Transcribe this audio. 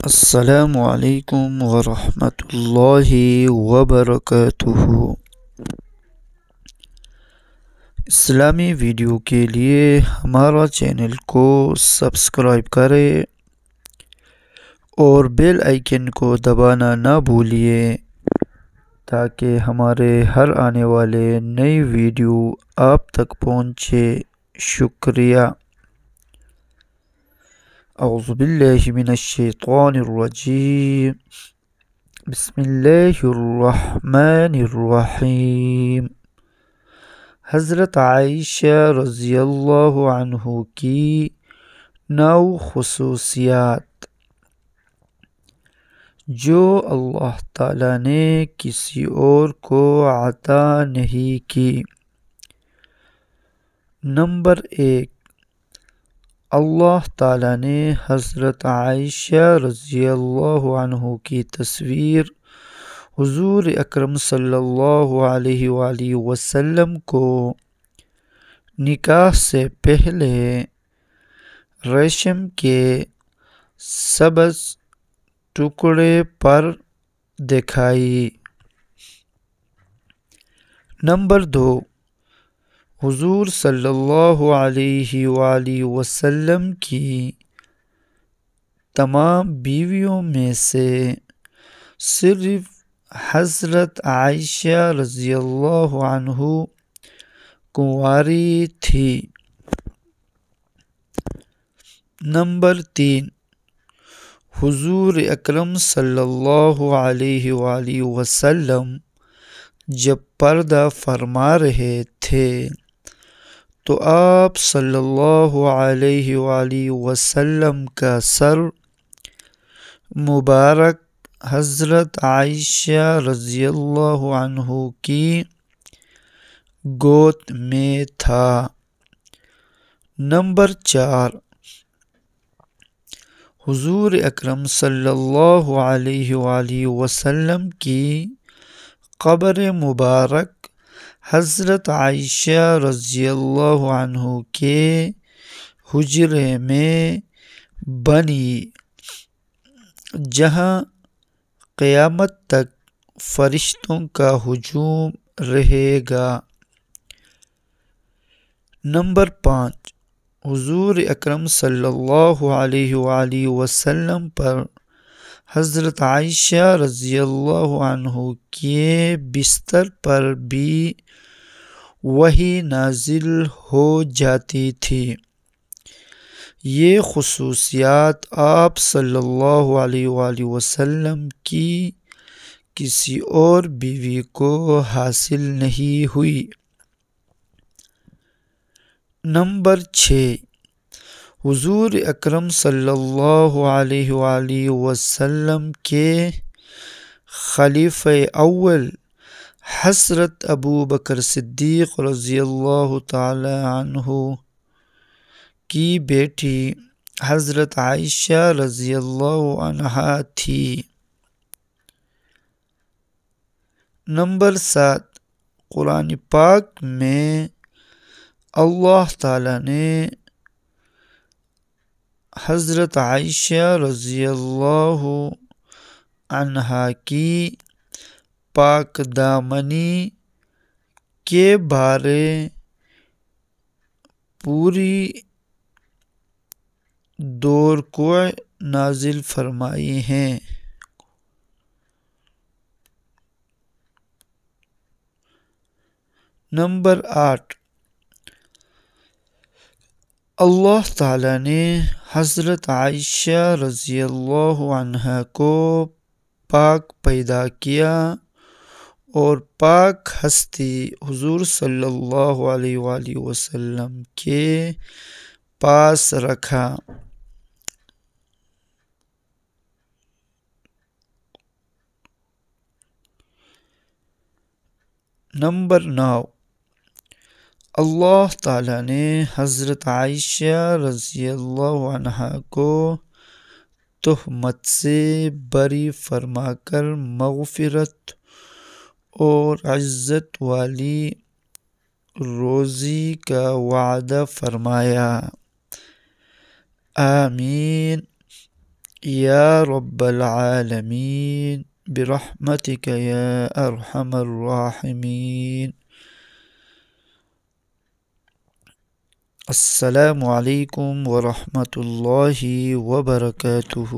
السلام علیکم ورحمۃ اللہ وبرکاتہ۔ اسلامی ویڈیو کے لیے ہمارا چینل کو سبسکرائب کریں اور بیل آئیکن کو دبانا نہ بھولیے تاکہ ہمارے ہر آنے والے نئی ویڈیو آپ تک پہنچے۔ شکریہ۔ اعوذ باللہ من الشیطان الرجیم، بسم اللہ الرحمن الرحیم۔ حضرت عائشہ رضی اللہ عنہ کی 9 خصوصیات جو اللہ تعالیٰ نے کسی اور کو عطا نہیں کی۔ نمبر 1، اللہ تعالیٰ نے حضرت عائشہ رضی اللہ عنہ کی تصویر حضور اکرم صلی اللہ علیہ وآلہ وسلم کو نکاح سے پہلے ریشم کے سبز ٹکڑے پر دکھائی۔ نمبر 2، حضور صلی اللہ علیہ وآلہ وسلم کی تمام بیویوں میں سے صرف حضرت عائشہ رضی اللہ عنہ کنواری تھی۔ نمبر 3، حضور اکرم صلی اللہ علیہ وآلہ وسلم جب پردہ فرما رہے تھے تو آپ صلی اللہ علیہ وآلہ وسلم کا سر مبارک حضرت عائشہ رضی اللہ عنہ کی گود میں تھا۔ نمبر 4، حضور اکرم صلی اللہ علیہ وآلہ وسلم کی قبر مبارک حضرت عائشہ رضی اللہ عنہ کے حجرے میں بنی، جہاں قیامت تک فرشتوں کا ہجوم رہے گا۔ نمبر 5، حضور اکرم صلی اللہ علیہ وآلہ وسلم پر حضرت عائشہ رضی اللہ عنہ کے بستر پر بھی وحی نازل ہو جاتی تھی۔ یہ خصوصیات آپ صلی اللہ علیہ وآلہ وسلم کی کسی اور بیوی کو حاصل نہیں ہوئی۔ نمبر 6، حضور اکرم صلی اللہ علیہ وآلہ وسلم کے خلیفہ اول حضرت ابو بکر صدیق رضی اللہ تعالی عنہ کی بیٹی حضرت عائشہ رضی اللہ عنہا تھی۔ نمبر 7، قرآن پاک میں اللہ تعالیٰ نے حضرت عائشہ رضی اللہ عنہا کی پاک دامنی کے بارے پوری دور کو نازل فرمائی ہیں۔ نمبر 8، اللہ تعالیٰ نے حضرت عائشہ رضی اللہ عنہا کو پاک پیدا کیا اور پاک ہستی حضور صلی اللہ علیہ وآلہ وسلم کے پاس رکھا۔ نمبر 9، اللہ تعالیٰ نے حضرت عائشہ رضی اللہ عنہا کو تہمت سے بری فرما کر مغفرت اور عزت والی روزی کا وعدہ فرمایا۔ آمین۔ یا رب العالمین برحمتک یا ارحم الراحمین. السلام علیکم ورحمۃ اللہ وبرکاتہ.